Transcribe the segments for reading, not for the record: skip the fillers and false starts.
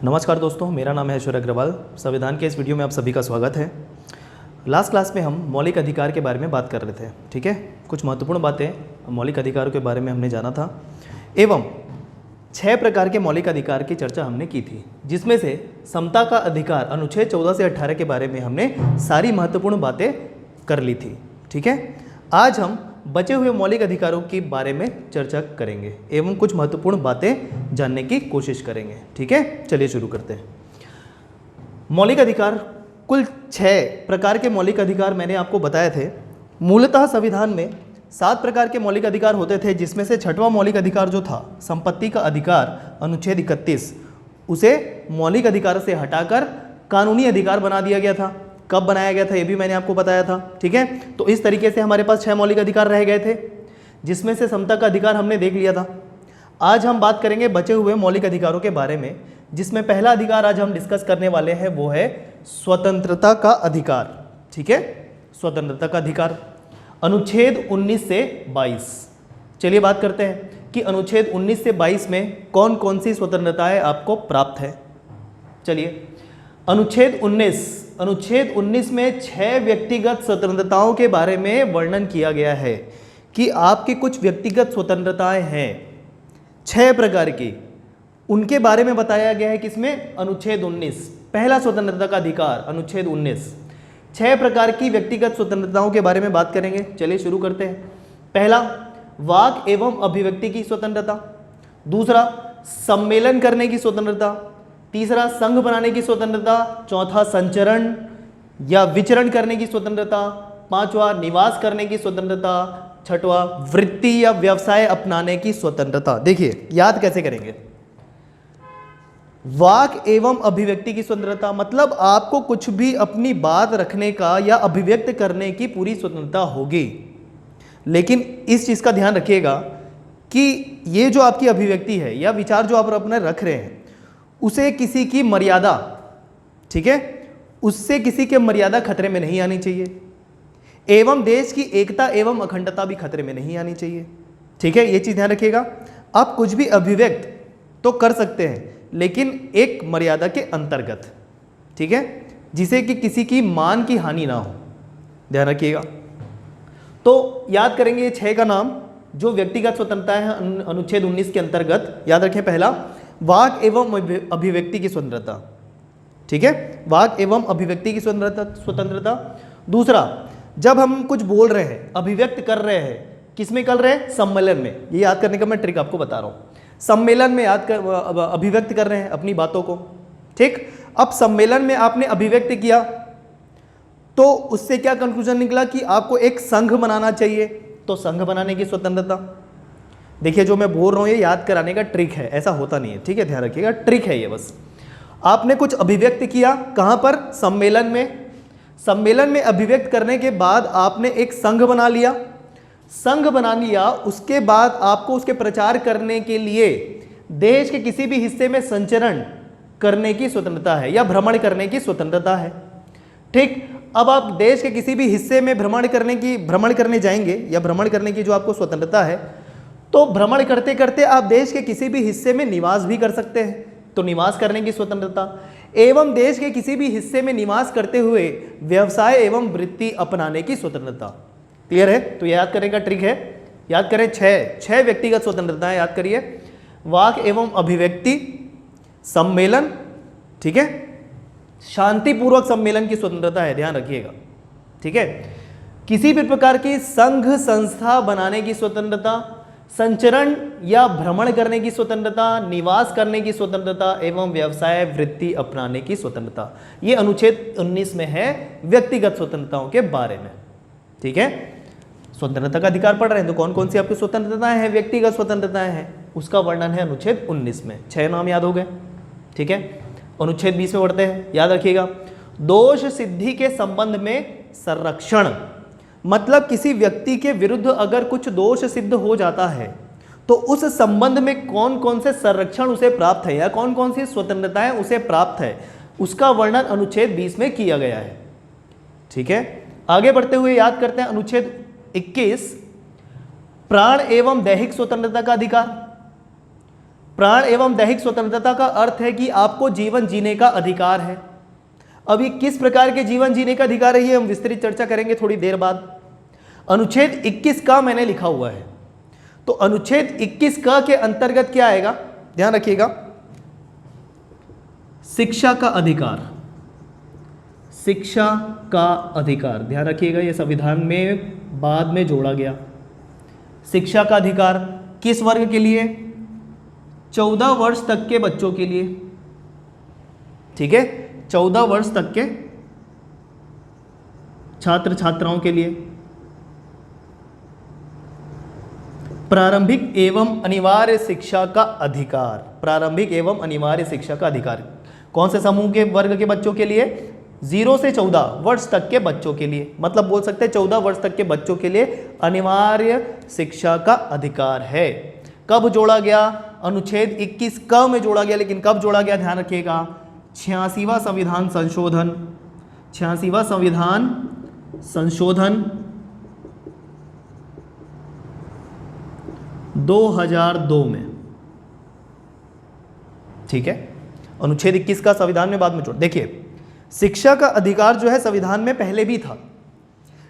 नमस्कार दोस्तों, मेरा नाम है ऐश्वर्य अग्रवाल। संविधान के इस वीडियो में आप सभी का स्वागत है। लास्ट क्लास में हम मौलिक अधिकार के बारे में बात कर रहे थे, ठीक है। कुछ महत्वपूर्ण बातें मौलिक अधिकारों के बारे में हमने जाना था एवं 6 प्रकार के मौलिक अधिकार की चर्चा हमने की थी, जिसमें से समता का अधिकार अनुच्छेद 14 से 18 के बारे में हमने सारी महत्वपूर्ण बातें कर ली थी, ठीक है। आज हम बचे हुए मौलिक अधिकारों के बारे में चर्चा करेंगे एवं कुछ महत्वपूर्ण बातें जानने की कोशिश करेंगे, ठीक है। चलिए शुरू करते हैं। मौलिक अधिकार, कुल 6 प्रकार के मौलिक अधिकार मैंने आपको बताए थे। मूलतः संविधान में 7 प्रकार के मौलिक अधिकार होते थे, जिसमें से 6वां मौलिक अधिकार जो था संपत्ति का अधिकार अनुच्छेद 31, उसे मौलिक अधिकार से हटाकर कानूनी अधिकार बना दिया गया था। कब बनाया गया था ये भी मैंने आपको बताया था, ठीक है। तो इस तरीके से हमारे पास 6 मौलिक अधिकार रह गए थे, जिसमें से समता का अधिकार हमने देख लिया था। आज हम बात करेंगे बचे हुए मौलिक अधिकारों के बारे में, जिसमें पहला अधिकार आज हम डिस्कस करने वाले हैं वो है स्वतंत्रता का अधिकार, ठीक है। स्वतंत्रता का अधिकार अनुच्छेद 19 से 22। चलिए बात करते हैं कि अनुच्छेद 19 से 22 में कौन कौन सी स्वतंत्रताएं आपको प्राप्त है। चलिए, अनुच्छेद 19 में 6 व्यक्तिगत स्वतंत्रताओं के बारे में वर्णन किया गया है कि आपकी कुछ व्यक्तिगत स्वतंत्रताएं हैं 6 प्रकार की, उनके बारे में बताया गया है। किसमें? अनुच्छेद 19, पहला स्वतंत्रता का अधिकार अनुच्छेद 19। 6 प्रकार की व्यक्तिगत स्वतंत्रताओं के बारे में बात करेंगे। चलिए शुरू करते हैं। पहला, वाक एवं अभिव्यक्ति की स्वतंत्रता। दूसरा, सम्मेलन करने की स्वतंत्रता। तीसरा, संघ बनाने की स्वतंत्रता। चौथा, संचरण या विचरण करने की स्वतंत्रता। पांचवा, निवास करने की स्वतंत्रता। छठवां, वृत्ति या व्यवसाय अपनाने की स्वतंत्रता। देखिए याद कैसे करेंगे। वाक एवं अभिव्यक्ति की स्वतंत्रता मतलब आपको कुछ भी अपनी बात रखने का या अभिव्यक्त करने की पूरी स्वतंत्रता होगी, लेकिन इस चीज का ध्यान रखिएगा कि ये जो आपकी अभिव्यक्ति है या विचार जो आप अपने रख रहे हैं, उसे किसी की मर्यादा, ठीक है, उससे किसी के मर्यादा खतरे में नहीं आनी चाहिए एवं देश की एकता एवं अखंडता भी खतरे में नहीं आनी चाहिए, ठीक है। ये चीज ध्यान रखिएगा। आप कुछ भी अभिव्यक्त तो कर सकते हैं, लेकिन एक मर्यादा के अंतर्गत, ठीक है, जिसे कि किसी की मान की हानि ना हो, ध्यान रखिएगा। तो याद करेंगे ये 6 का नाम जो व्यक्तिगत स्वतंत्रता है अनुच्छेद 19 के अंतर्गत। याद रखें, पहला वाक एवं अभिव्यक्ति की स्वतंत्रता, ठीक है, वाक एवं अभिव्यक्ति की स्वतंत्रता। दूसरा, जब हम कुछ बोल रहे हैं, अभिव्यक्त कर रहे हैं, किसमें कर रहे हैं? सम्मेलन में। ये याद करने का मैं ट्रिक आपको बता रहा हूं। सम्मेलन में अभिव्यक्त कर रहे हैं अपनी बातों को, ठीक। अब सम्मेलन में आपने अभिव्यक्त किया तो उससे क्या कंक्लूजन निकला कि आपको एक संघ बनाना चाहिए, तो संघ बनाने की स्वतंत्रता। देखिए जो मैं बोल रहा हूं ये याद कराने का ट्रिक है, ऐसा होता नहीं है, ठीक है, ध्यान रखिएगा, ट्रिक है ये बस। आपने कुछ अभिव्यक्त किया, कहां पर? सम्मेलन में। सम्मेलन में अभिव्यक्त करने के बाद आपने एक संघ बना लिया। संघ बना लिया, उसके बाद आपको उसके प्रचार करने के लिए देश के किसी भी हिस्से में संचरण करने की स्वतंत्रता है या भ्रमण करने की स्वतंत्रता है, ठीक। अब आप देश के किसी भी हिस्से में भ्रमण करने जाएंगे या भ्रमण करने की जो आपको स्वतंत्रता है, तो भ्रमण करते करते आप देश के किसी भी हिस्से में निवास भी कर सकते हैं, तो निवास करने की स्वतंत्रता एवं देश के किसी भी हिस्से में निवास करते हुए व्यवसाय एवं वृत्ति अपनाने की स्वतंत्रता। क्लियर है? तो याद करने का ट्रिक है, याद करें 6 व्यक्तिगत स्वतंत्रताएं याद करिए। वाक एवं अभिव्यक्ति, सम्मेलन, ठीक है, शांतिपूर्वक सम्मेलन की स्वतंत्रता है, ध्यान रखिएगा, ठीक है। किसी भी प्रकार की संघ संस्था बनाने की स्वतंत्रता, संचरण या भ्रमण करने की स्वतंत्रता, निवास करने की स्वतंत्रता एवं व्यवसाय वृत्ति अपनाने की स्वतंत्रता। ये अनुच्छेद 19 में है व्यक्तिगत स्वतंत्रताओं के बारे में, ठीक है। स्वतंत्रता का अधिकार पढ़ रहे हैं तो कौन कौन सी आपकी स्वतंत्रताएं हैं, व्यक्तिगत स्वतंत्रताएं हैं, उसका वर्णन है अनुच्छेद 19 में। 6 नाम याद हो गए, ठीक है। अनुच्छेद 20 में बढ़ते हैं, याद रखिएगा। दोष सिद्धि के संबंध में संरक्षण, मतलब किसी व्यक्ति के विरुद्ध अगर कुछ दोष सिद्ध हो जाता है तो उस संबंध में कौन कौन से संरक्षण उसे प्राप्त है या कौन कौन सी स्वतंत्रताएं उसे प्राप्त है, उसका वर्णन अनुच्छेद 20 में किया गया है, ठीक है। आगे बढ़ते हुए याद करते हैं अनुच्छेद 21, प्राण एवं दैहिक स्वतंत्रता का अधिकार। प्राण एवं दैहिक स्वतंत्रता का अर्थ है कि आपको जीवन जीने का अधिकार है। अब ये किस प्रकार के जीवन जीने का अधिकार है, ये हम विस्तृत चर्चा करेंगे थोड़ी देर बाद। अनुच्छेद 21 का मैंने लिखा हुआ है, तो अनुच्छेद 21 का के अंतर्गत क्या आएगा, ध्यान रखिएगा, शिक्षा का अधिकार। शिक्षा का अधिकार, ध्यान रखिएगा, ये संविधान में बाद में जोड़ा गया। शिक्षा का अधिकार किस वर्ग के लिए? 14 वर्ष तक के बच्चों के लिए, ठीक है, 14 वर्ष तक के छात्र छात्राओं के लिए। प्रारंभिक एवं अनिवार्य शिक्षा का अधिकार, प्रारंभिक एवं अनिवार्य शिक्षा का अधिकार कौन से समूह के वर्ग के बच्चों के लिए? 0 से 14 वर्ष तक के बच्चों के लिए, मतलब बोल सकते हैं 14 वर्ष तक के बच्चों के लिए अनिवार्य शिक्षा का अधिकार है। कब जोड़ा गया? अनुच्छेद 21 क में जोड़ा गया, लेकिन कब जोड़ा गया ध्यान रखिएगा, 86वां संविधान संशोधन, 86वां संविधान संशोधन 2002 में, ठीक है। अनुच्छेद 21 का संविधान में बाद में जोड़। देखिए, शिक्षा का अधिकार जो है संविधान में पहले भी था,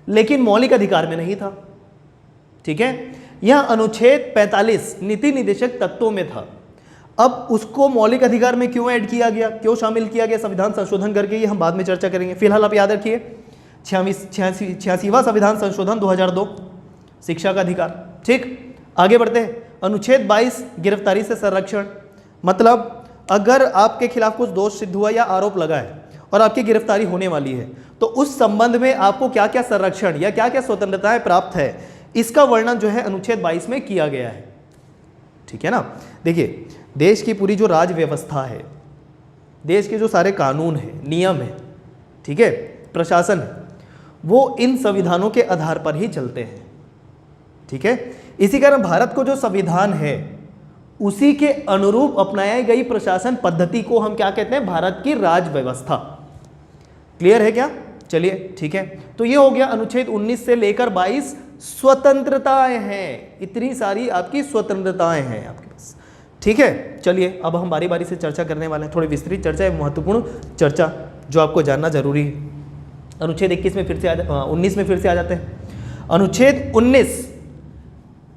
लेकिन मौलिक अधिकार में नहीं था, ठीक है। यह अनुच्छेद 45 नीति निर्देशक तत्वों में था। अब उसको मौलिक अधिकार में क्यों ऐड किया गया, क्यों शामिल किया गया संविधान संशोधन करके, ये हम बाद में चर्चा करेंगे। फिलहाल आप याद रखिए 86वां संविधान संशोधन 2002, शिक्षा का अधिकार, ठीक। आगे बढ़ते हैं। अनुच्छेद 22 गिरफ्तारी से संरक्षण, मतलब अगर आपके खिलाफ कुछ दोष सिद्ध हुआ या आरोप लगा है और आपकी गिरफ्तारी होने वाली है, तो उस संबंध में आपको क्या क्या संरक्षण या क्या क्या स्वतंत्रताएं प्राप्त है, इसका वर्णन जो है अनुच्छेद 22 में किया गया है, ठीक है ना। देखिए, देश की पूरी जो राज व्यवस्था है, देश के जो सारे कानून हैं, नियम है, ठीक है, प्रशासन है, वो इन संविधानों के आधार पर ही चलते हैं, ठीक है। इसी कारण भारत को जो संविधान है उसी के अनुरूप अपनाई गई प्रशासन पद्धति को हम क्या कहते हैं? भारत की राज व्यवस्था। क्लियर है क्या? चलिए, ठीक है। तो ये हो गया अनुच्छेद 19 से लेकर 22 स्वतंत्रताएं हैं, इतनी सारी आपकी स्वतंत्रताएं हैं आपके पास, ठीक है। चलिए, अब हम बारी बारी से चर्चा करने वाले हैं, थोड़ी विस्तृत चर्चा है, महत्वपूर्ण चर्चा जो आपको जानना जरूरी है। अनुच्छेद 21 में फिर से 19 में फिर से आ जाते हैं। अनुच्छेद 19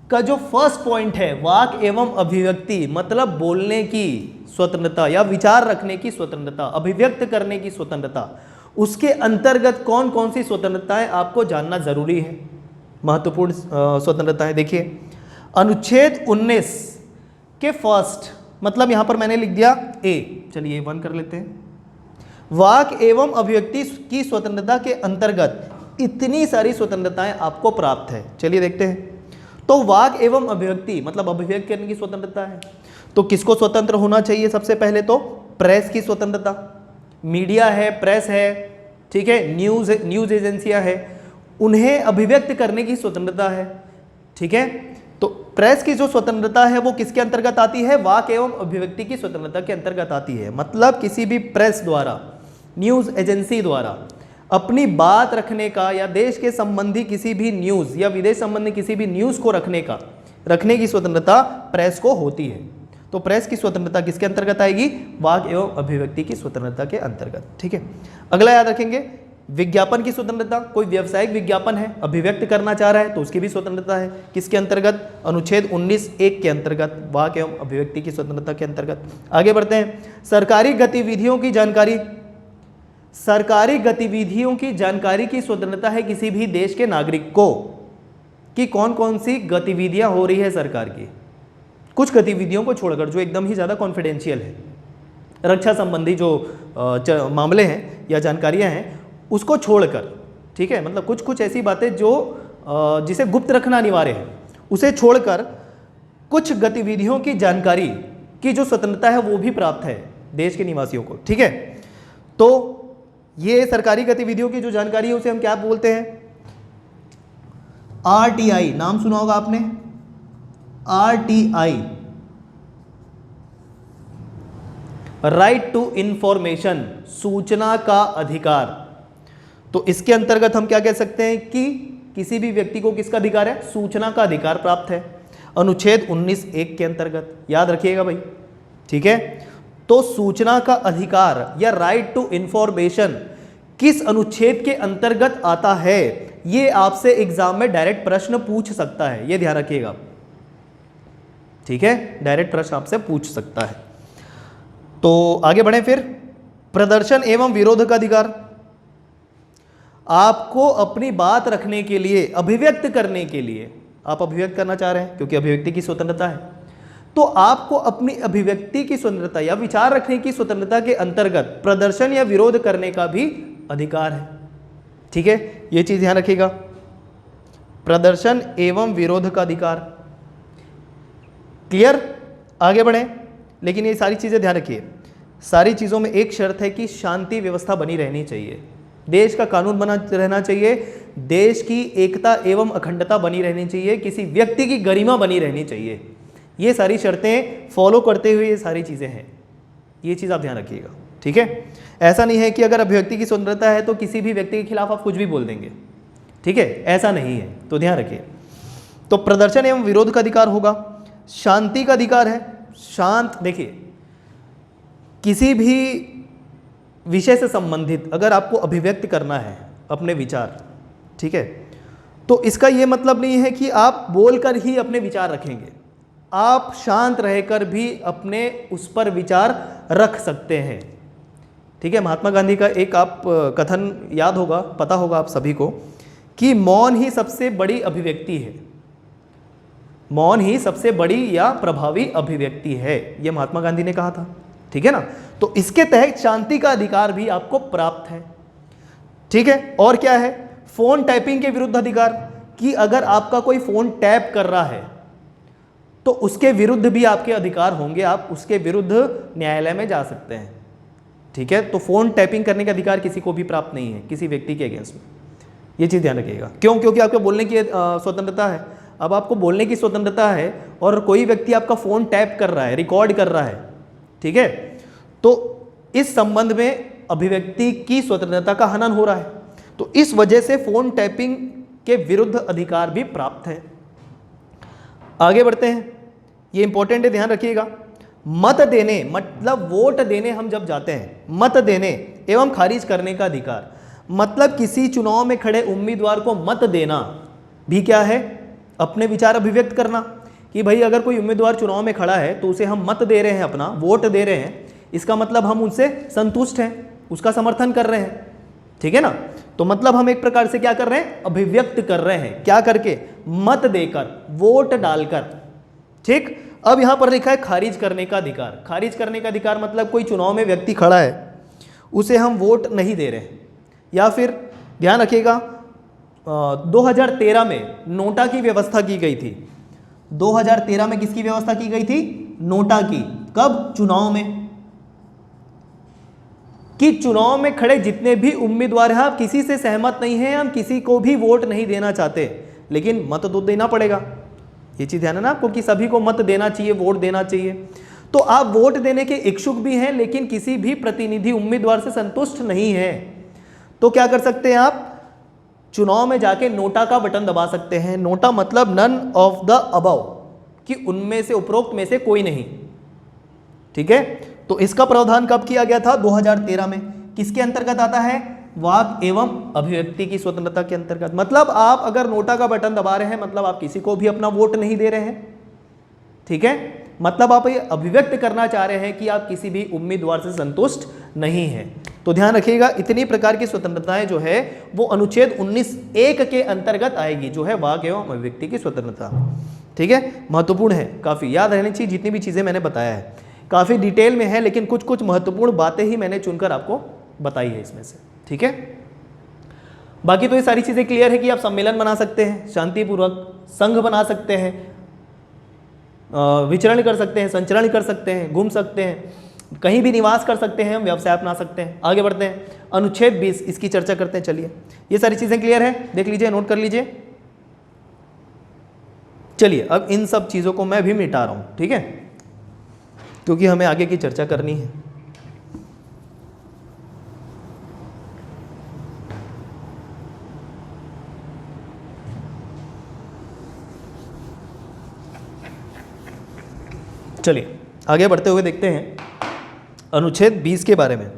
का जो फर्स्ट पॉइंट है, वाक एवं अभिव्यक्ति, मतलब बोलने की स्वतंत्रता या विचार रखने की स्वतंत्रता, अभिव्यक्त करने की स्वतंत्रता, उसके अंतर्गत कौन कौन सी स्वतंत्रताएं आपको जानना जरूरी है, महत्वपूर्ण स्वतंत्रताएं। देखिए, अनुच्छेद 19 के फर्स्ट, मतलब यहां पर मैंने लिख दिया ए, चलिए 1 कर लेते हैं। वाक एवं अभिव्यक्ति की स्वतंत्रता के अंतर्गत इतनी सारी स्वतंत्रताएं आपको प्राप्त है। चलिए देखते हैं। तो वाक एवं अभिव्यक्ति मतलब अभिव्यक्त करने की स्वतंत्रता है, तो किसको स्वतंत्र होना चाहिए? सबसे पहले तो प्रेस की स्वतंत्रता, मीडिया है, प्रेस है, ठीक है, न्यूज एजेंसियां हैं, उन्हें अभिव्यक्त करने की स्वतंत्रता है, ठीक है। तो प्रेस की जो स्वतंत्रता है वो किसके अंतर्गत आती है? वाक एवं अभिव्यक्ति की स्वतंत्रता के अंतर्गत आती है। मतलब किसी भी प्रेस द्वारा, न्यूज एजेंसी द्वारा अपनी बात रखने का या देश के संबंधी किसी भी न्यूज़ या विदेश संबंधी किसी भी न्यूज़ को रखने की स्वतंत्रता प्रेस को होती है। तो प्रेस की स्वतंत्रता किसके अंतर्गत आएगी? वाक एवं अभिव्यक्ति की स्वतंत्रता के अंतर्गत, ठीक है। अगला याद रखेंगे, विज्ञापन की स्वतंत्रता। कोई व्यावसायिक विज्ञापन है, अभिव्यक्त करना चाह रहा है, तो उसकी भी स्वतंत्रता है। किसके अंतर्गत? अनुच्छेद 19(1) के अंतर्गत, वाक एवं अभिव्यक्ति की स्वतंत्रता के अंतर्गत। आगे बढ़ते हैं। सरकारी गतिविधियों की जानकारी, सरकारी गतिविधियों की जानकारी की स्वतंत्रता है किसी भी देश के नागरिक को कि कौन कौन सी गतिविधियां हो रही है सरकार की। कुछ गतिविधियों को छोड़कर जो एकदम ही ज़्यादा कॉन्फिडेंशियल है, रक्षा संबंधी जो मामले हैं या जानकारियां हैं, उसको छोड़कर, ठीक है, मतलब कुछ कुछ ऐसी बातें जो जिसे गुप्त रखना अनिवार्य है, उसे छोड़कर कुछ गतिविधियों की जानकारी की जो स्वतंत्रता है वो भी प्राप्त है देश के निवासियों को, ठीक है। तो ये सरकारी गतिविधियों की जो जानकारी है उसे हम क्या बोलते हैं? RTI, नाम सुना होगा आपने, RTI, राइट टू इंफॉर्मेशन, सूचना का अधिकार। तो इसके अंतर्गत हम क्या कह सकते हैं कि किसी भी व्यक्ति को किसका अधिकार है? सूचना का अधिकार प्राप्त है, अनुच्छेद 19(1) के अंतर्गत। याद रखिएगा भाई, ठीक है। तो सूचना का अधिकार या राइट टू इंफॉर्मेशन किस अनुच्छेद के अंतर्गत आता है, ये आपसे एग्जाम में डायरेक्ट प्रश्न पूछ सकता है, ये ध्यान रखिएगा। ठीक है, डायरेक्ट प्रश्न आपसे पूछ सकता है। तो आगे बढ़े फिर, प्रदर्शन एवं विरोध का अधिकार। आपको अपनी बात रखने के लिए, अभिव्यक्त करने के लिए, आप अभिव्यक्त करना चाह रहे हैं क्योंकि अभिव्यक्ति की स्वतंत्रता है, तो आपको अपनी अभिव्यक्ति की स्वतंत्रता या विचार रखने की स्वतंत्रता के अंतर्गत प्रदर्शन या विरोध करने का भी अधिकार है। ठीक है, यह चीज ध्यान रखिएगा, प्रदर्शन एवं विरोध का अधिकार। क्लियर, आगे बढ़े। लेकिन ये सारी चीजें ध्यान रखिए, सारी चीजों में एक शर्त है कि शांति व्यवस्था बनी रहनी चाहिए, देश का कानून बना रहना चाहिए, देश की एकता एवं अखंडता बनी रहनी चाहिए, किसी व्यक्ति की गरिमा बनी रहनी चाहिए। ये सारी शर्तें फॉलो करते हुए ये सारी चीज़ें हैं, ये चीज़ आप ध्यान रखिएगा। ठीक है, ऐसा नहीं है कि अगर अभिव्यक्ति की स्वतंत्रता है तो किसी भी व्यक्ति के खिलाफ आप कुछ भी बोल देंगे। ठीक है, ऐसा नहीं है, तो ध्यान रखिए। तो प्रदर्शन एवं विरोध का अधिकार होगा। शांति का अधिकार है, शांत, देखिए किसी भी विषय से संबंधित अगर आपको अभिव्यक्त करना है अपने विचार, ठीक है, तो इसका ये मतलब नहीं है कि आप बोलकर ही अपने विचार रखेंगे, आप शांत रहकर भी अपने उस पर विचार रख सकते हैं। ठीक है, महात्मा गांधी का एक आप कथन याद होगा, पता होगा आप सभी को, कि मौन ही सबसे बड़ी अभिव्यक्ति है, मौन ही सबसे बड़ी या प्रभावी अभिव्यक्ति है, यह महात्मा गांधी ने कहा था। ठीक है ना, तो इसके तहत शांति का अधिकार भी आपको प्राप्त है। ठीक है, और क्या है, फोन टैपिंग के विरुद्ध अधिकार, कि अगर आपका कोई फोन टैप कर रहा है तो उसके विरुद्ध भी आपके अधिकार होंगे, आप उसके विरुद्ध न्यायालय में जा सकते हैं। ठीक है, तो फोन टैपिंग करने का अधिकार किसी को भी प्राप्त नहीं है, किसी व्यक्ति के अगेंस्ट में, ये चीज ध्यान रखिएगा। क्यों? क्योंकि आपको बोलने की स्वतंत्रता है। अब आपको बोलने की स्वतंत्रता है और कोई व्यक्ति आपका फोन टैप कर रहा है, रिकॉर्ड कर रहा है, ठीक है, तो इस संबंध में अभिव्यक्ति की स्वतंत्रता का हनन हो रहा है, तो इस वजह से फोन टैपिंग के विरुद्ध अधिकार भी प्राप्त है। आगे बढ़ते हैं, ये इंपॉर्टेंट है, ध्यान रखिएगा। मत देने, मतलब वोट देने हम जब जाते हैं, मत देने एवं खारिज करने का अधिकार, मतलब किसी चुनाव में खड़े उम्मीदवार को मत देना भी क्या है, अपने विचार अभिव्यक्त करना, कि भाई अगर कोई उम्मीदवार चुनाव में खड़ा है तो उसे हम मत दे रहे हैं, अपना वोट दे रहे हैं, इसका मतलब हम उनसे संतुष्ट हैं, उसका समर्थन कर रहे हैं। ठीक है ना, तो मतलब हम एक प्रकार से क्या कर रहे हैं, अभिव्यक्त कर रहे हैं, क्या करके, मत देकर, वोट डालकर। ठीक, अब यहां पर लिखा है खारिज करने का अधिकार। खारिज करने का अधिकार मतलब कोई चुनाव में व्यक्ति खड़ा है, उसे हम वोट नहीं दे रहे हैं, या फिर ध्यान रखिएगा 2013 में नोटा की व्यवस्था की गई थी। 2013 में किसकी व्यवस्था की गई थी, नोटा की। कब, चुनाव में, कि चुनाव में खड़े जितने भी उम्मीदवार हैं, आप किसी से सहमत नहीं हैं, हम किसी को भी वोट नहीं देना चाहते, लेकिन मत तो देना पड़ेगा। ये चीज ध्यान है ना आपको, कि सभी को मत देना चाहिए, वोट देना चाहिए। तो आप वोट देने के इच्छुक भी हैं, लेकिन किसी भी प्रतिनिधि उम्मीदवार से संतुष्ट नहीं है, तो क्या कर सकते हैं आप, चुनाव में जाके नोटा का बटन दबा सकते हैं। नोटा मतलब नन ऑफ द अबव, कि उनमें से, उपरोक्त में से कोई नहीं। ठीक है, तो इसका प्रावधान कब किया गया था, 2013 में। किसके अंतर्गत आता है, वाक एवं अभिव्यक्ति की स्वतंत्रता के अंतर्गत। मतलब आप अगर नोटा का बटन दबा रहे हैं, मतलब आप किसी को भी अपना वोट नहीं दे रहे हैं। ठीक है, मतलब आप ये अभिव्यक्त करना चाह रहे हैं कि आप किसी भी उम्मीदवार से संतुष्ट नहीं हैं। तो ध्यान रखिएगा, इतनी प्रकार की स्वतंत्रताएं जो है वो अनुच्छेद 19(1) के अंतर्गत आएगी, जो है वाक एवं अभिव्यक्ति की स्वतंत्रता। ठीक है, महत्वपूर्ण है, काफी याद रहनी चाहिए। जितनी भी चीजें मैंने बताया है काफी डिटेल में है, लेकिन कुछ कुछ महत्वपूर्ण बातें ही मैंने चुनकर आपको बताई है इसमें से। ठीक है, बाकी तो ये सारी चीजें क्लियर है कि आप सम्मेलन बना सकते हैं शांतिपूर्वक, संघ बना सकते हैं, विचरण कर सकते हैं, संचरण कर सकते हैं, घूम सकते हैं, कहीं भी निवास कर सकते हैं, हम व्यवसाय अपना सकते हैं। आगे बढ़ते हैं, अनुच्छेद 20, इसकी चर्चा करते हैं। चलिए, ये सारी चीजें क्लियर है, देख लीजिए, नोट कर लीजिए। चलिए, अब इन सब चीजों को मैं भी मिटा रहा हूं, ठीक है, क्योंकि हमें आगे की चर्चा करनी है। चलिए, आगे बढ़ते हुए देखते हैं अनुच्छेद 20 के बारे में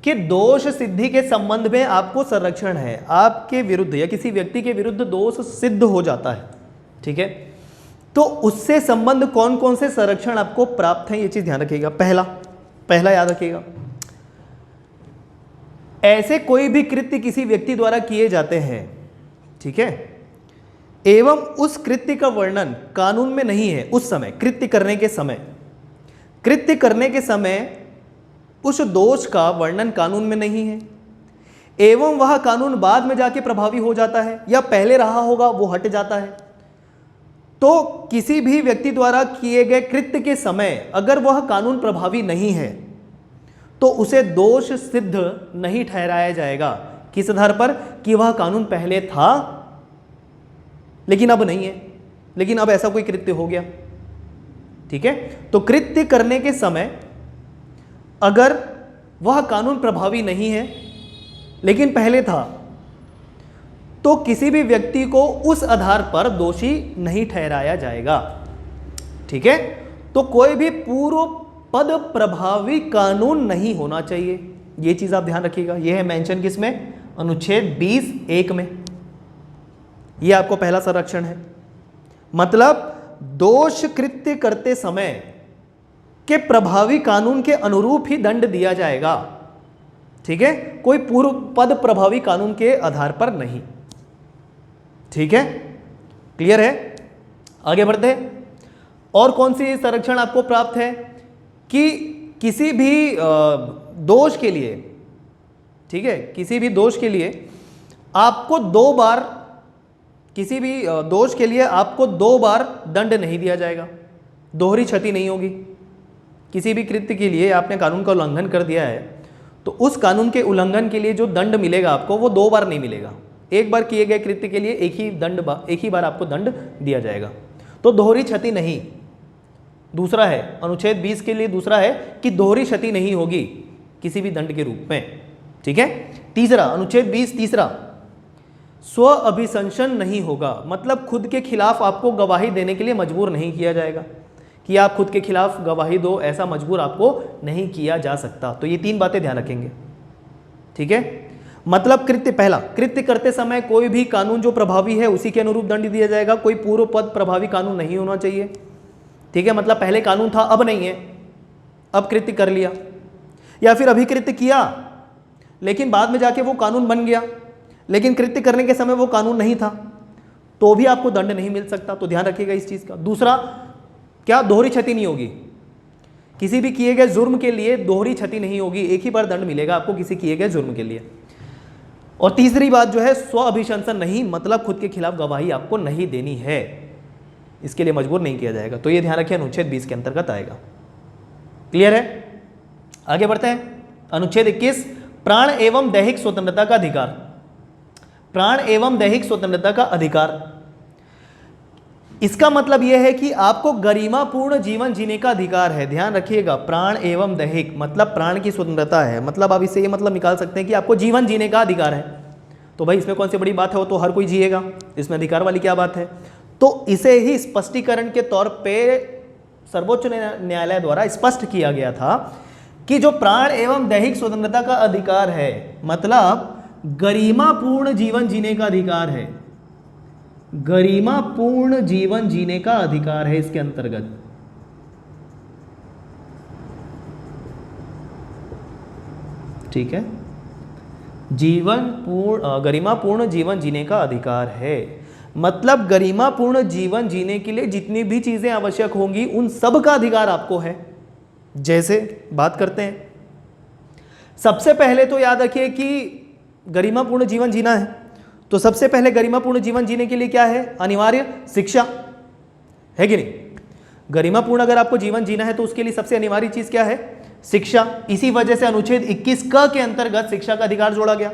कि दोष सिद्धि के संबंध में आपको संरक्षण है। आपके विरुद्ध या किसी व्यक्ति के विरुद्ध दोष सिद्ध हो जाता है, ठीक है, तो उससे संबंध कौन कौन से संरक्षण आपको प्राप्त हैं, ये चीज ध्यान रखिएगा। पहला याद रखिएगा, ऐसे कोई भी कृत्य किसी व्यक्ति द्वारा किए जाते हैं, ठीक है, एवं उस कृत्य का वर्णन कानून में नहीं है उस समय, कृत्य करने के समय उस दोष का वर्णन कानून में नहीं है, एवं वह कानून बाद में जाके प्रभावी हो जाता है या पहले रहा होगा वो हट जाता है, तो किसी भी व्यक्ति द्वारा किए गए कृत्य के समय अगर वह कानून प्रभावी नहीं है तो उसे दोष सिद्ध नहीं ठहराया जाएगा। किस आधार पर? कि वह कानून पहले था लेकिन अब नहीं है, लेकिन अब ऐसा कोई कृत्य हो गया, ठीक है। तो कृत्य करने के समय अगर वह कानून प्रभावी नहीं है लेकिन पहले था तो किसी भी व्यक्ति को उस आधार पर दोषी नहीं ठहराया जाएगा, ठीक है। तो कोई भी पूर्व पद प्रभावी कानून नहीं होना चाहिए, यह चीज आप ध्यान रखिएगा। यह है मेंशन किसमें? अनुच्छेद 20(1) में। यह आपको पहला संरक्षण है, मतलब दोष कृत्य करते समय के प्रभावी कानून के अनुरूप ही दंड दिया जाएगा, ठीक है, कोई पूर्व पद प्रभावी कानून के आधार पर नहीं, ठीक है। क्लियर है? आगे बढ़ते हैं। और कौन सी संरक्षण आपको प्राप्त है कि किसी भी दोष के लिए, ठीक है, किसी भी दोष के लिए आपको दो बार दंड नहीं दिया जाएगा, दोहरी क्षति नहीं होगी। किसी भी कृत्य के लिए आपने कानून का उल्लंघन कर दिया है तो उस कानून के उल्लंघन के लिए जो दंड मिलेगा आपको वो दो बार नहीं मिलेगा, एक बार किए गए कृत्य के लिए एक ही बार आपको दंड दिया जाएगा, तो दोहरी क्षति नहीं। दूसरा है अनुच्छेद 20 के लिए, दूसरा है कि दोहरी क्षति नहीं होगी किसी भी दंड के रूप में, ठीक है। तीसरा अनुच्छेद 20 तीसरा, स्व अभिशंसन नहीं होगा, मतलब खुद के खिलाफ आपको गवाही देने के लिए मजबूर नहीं किया जाएगा कि आप खुद के खिलाफ गवाही दो, ऐसा मजबूर आपको नहीं किया जा सकता। तो ये तीन बातें ध्यान रखेंगे, ठीक है। मतलब पहला, कृत्य करते समय कोई भी कानून जो प्रभावी है उसी के अनुरूप दंड दिया जाएगा, कोई पूर्व पद प्रभावी कानून नहीं होना चाहिए, ठीक है। मतलब पहले कानून था अब नहीं है, अब कृत्य कर लिया, या फिर अभी कृत्य किया लेकिन बाद में जाके वो कानून बन गया, लेकिन कृत्य करने के समय वो कानून नहीं था, तो भी आपको दंड नहीं मिल सकता। तो ध्यान रखिएगा इस चीज का। दूसरा क्या? दोहरी क्षति नहीं होगी, किसी भी किए गए जुर्म के लिए दोहरी क्षति नहीं होगी, एक ही बार दंड मिलेगा आपको किसी किए गए जुर्म के लिए। और तीसरी बात जो है, स्व अभिशंसन नहीं, मतलब खुद के खिलाफ गवाही आपको नहीं देनी है, इसके लिए मजबूर नहीं किया जाएगा। तो ये ध्यान रखिए, अनुच्छेद 20 के अंतर्गत आएगा। क्लियर है? आगे बढ़ते हैं। अनुच्छेद 21, प्राण एवं दैहिक स्वतंत्रता का अधिकार। प्राण एवं दैहिक स्वतंत्रता का अधिकार, इसका मतलब यह है कि आपको गरिमापूर्ण जीवन जीने का अधिकार है। ध्यान रखिएगा, प्राण एवं दैहिक मतलब प्राण की स्वतंत्रता है, मतलब आप इससे ये मतलब निकाल सकते हैं कि आपको जीवन जीने का अधिकार है। तो भाई इसमें कौन सी बड़ी बात है, वो तो हर कोई जिएगा, इसमें अधिकार वाली क्या बात है। तो इसे ही स्पष्टीकरण के तौर पे सर्वोच्च न्यायालय द्वारा स्पष्ट किया गया था कि जो प्राण एवं दैहिक स्वतंत्रता का अधिकार है, मतलब गरिमापूर्ण जीवन जीने का अधिकार है, गरिमापूर्ण जीवन जीने का अधिकार है इसके अंतर्गत। ठीक है, गरिमापूर्ण जीवन जीने का अधिकार है, मतलब गरिमापूर्ण जीवन जीने के लिए जितनी भी चीजें आवश्यक होंगी उन सब का अधिकार आपको है। जैसे बात करते हैं, सबसे पहले तो याद रखिए कि गरिमापूर्ण जीवन जीना है तो सबसे पहले गरिमापूर्ण जीवन जीने के लिए क्या है? अनिवार्य शिक्षा है कि नहीं? गरिमापूर्ण अगर आपको जीवन जीना है तो उसके लिए सबसे अनिवार्य चीज क्या है? शिक्षा। इसी वजह से अनुच्छेद 21 क के अंतर्गत शिक्षा का अधिकार जोड़ा गया,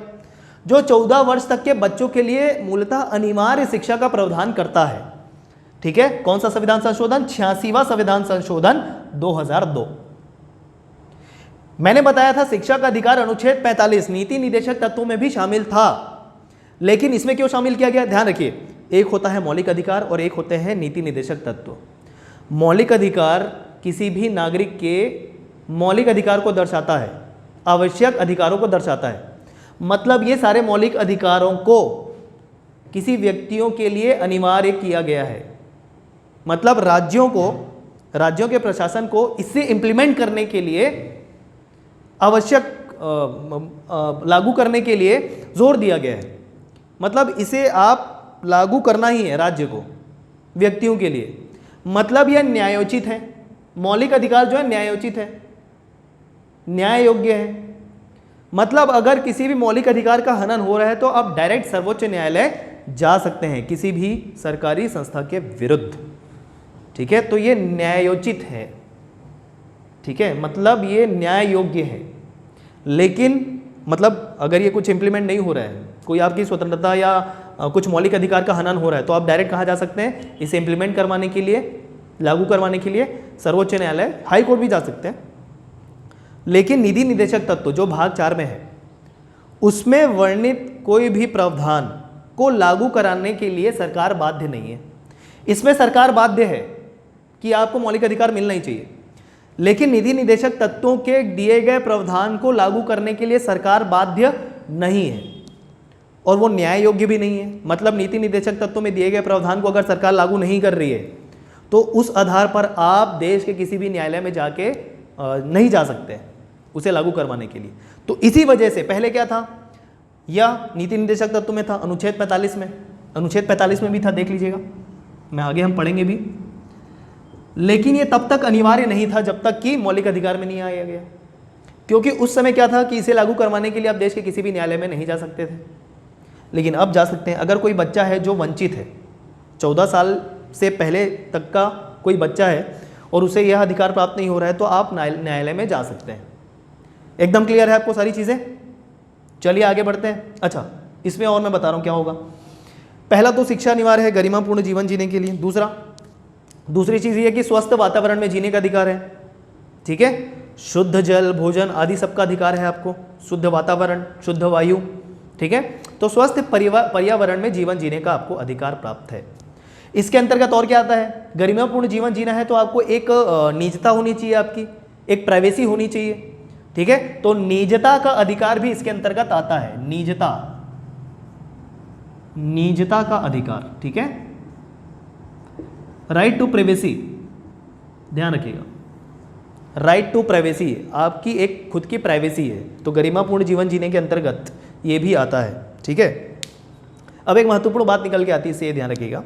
जो 14 वर्ष तक के बच्चों के लिए मूलतः अनिवार्य शिक्षा का प्रावधान करता है। ठीक है, कौन सा संविधान संशोधन? 86वां संविधान संशोधन 2002। मैंने बताया था शिक्षा का अधिकार अनुच्छेद 45 नीति निदेशक तत्वों में भी शामिल था, लेकिन इसमें क्यों शामिल किया गया? ध्यान रखिए, एक होता है मौलिक अधिकार और एक होते हैं नीति निदेशक तत्व। मौलिक अधिकार किसी भी नागरिक के मौलिक अधिकार को दर्शाता है, आवश्यक अधिकारों को दर्शाता है। मतलब ये सारे मौलिक अधिकारों को किसी व्यक्तियों के लिए अनिवार्य किया गया है। मतलब राज्यों के प्रशासन को इसे इंप्लीमेंट करने के लिए आवश्यक लागू करने के लिए जोर दिया गया है। मतलब इसे आप लागू करना ही है राज्य को, व्यक्तियों के लिए। मतलब यह न्यायोचित है, मौलिक अधिकार जो है न्यायोचित है, न्याय योग्य है। मतलब अगर किसी भी मौलिक अधिकार का हनन हो रहा है तो आप डायरेक्ट सर्वोच्च न्यायालय जा सकते हैं किसी भी सरकारी संस्था के विरुद्ध। ठीक है, तो ये न्यायोचित है। ठीक है, मतलब ये न्याय योग्य है। लेकिन मतलब अगर ये कुछ इंप्लीमेंट नहीं हो रहा है, कोई आपकी स्वतंत्रता या कुछ मौलिक अधिकार का हनन हो रहा है, तो आप डायरेक्ट कहाँ जा सकते हैं? इसे इंप्लीमेंट करवाने के लिए, लागू करवाने के लिए सर्वोच्च न्यायालय, हाई कोर्ट भी जा सकते हैं। लेकिन निधि निदेशक तत्व जो भाग 4 में है, उसमें वर्णित कोई भी प्रावधान को लागू कराने के लिए सरकार बाध्य नहीं है। इसमें सरकार बाध्य है कि आपको मौलिक अधिकार मिलना ही चाहिए, लेकिन निधि निदेशक तत्वों के दिए गए प्रावधान को लागू करने के लिए सरकार बाध्य नहीं है, और वो न्याय योग्य भी नहीं है। मतलब नीति निदेशक तत्वों में दिए गए प्रावधान को अगर सरकार लागू नहीं कर रही है, तो उस आधार पर आप देश के किसी भी न्यायालय में जाके नहीं जा सकते उसे लागू करवाने के लिए। तो इसी वजह से पहले क्या था, या नीति निदेशक तत्व में था अनुच्छेद 45 में, अनुच्छेद 45 में भी था, देख लीजिएगा, मैं आगे हम पढ़ेंगे भी। लेकिन ये तब तक अनिवार्य नहीं था जब तक कि मौलिक अधिकार में नहीं आया गया, क्योंकि उस समय क्या था कि इसे लागू करवाने के लिए आप देश के किसी भी न्यायालय में नहीं जा सकते थे। लेकिन अब जा सकते हैं। अगर कोई बच्चा है जो वंचित है, 14 साल से पहले तक का कोई बच्चा है और उसे यह अधिकार प्राप्त नहीं हो रहा है, तो आप न्यायालय में जा सकते हैं। एकदम क्लियर है आपको सारी चीज़ें? चलिए आगे बढ़ते हैं। अच्छा, इसमें और मैं बता रहा हूँ क्या होगा। पहला तो शिक्षा अनिवार्य है गरिमापूर्ण जीवन जीने के लिए। दूसरी चीज़ ये कि स्वस्थ वातावरण में जीने का अधिकार है। ठीक है, शुद्ध जल, भोजन आदि सबका अधिकार है आपको, शुद्ध वातावरण, शुद्ध वायु। ठीक है, तो स्वस्थ पर्यावरण में जीवन जीने का आपको अधिकार प्राप्त है। इसके अंतर्गत और क्या आता है? गरिमापूर्ण जीवन जीना है तो आपको एक निजता होनी चाहिए, आपकी एक प्राइवेसी होनी चाहिए। ठीक है, तो निजता का अधिकार भी इसके अंतर्गत आता है। निजता का अधिकार। ठीक है, राइट टू प्राइवेसी, ध्यान रखिएगा, राइट टू प्राइवेसी, आपकी एक खुद की प्राइवेसी है, तो गरिमापूर्ण जीवन जीने के अंतर्गत ये भी आता है। ठीक है, अब एक महत्वपूर्ण बात निकल के आती है, इससे ये ध्यान रखिएगा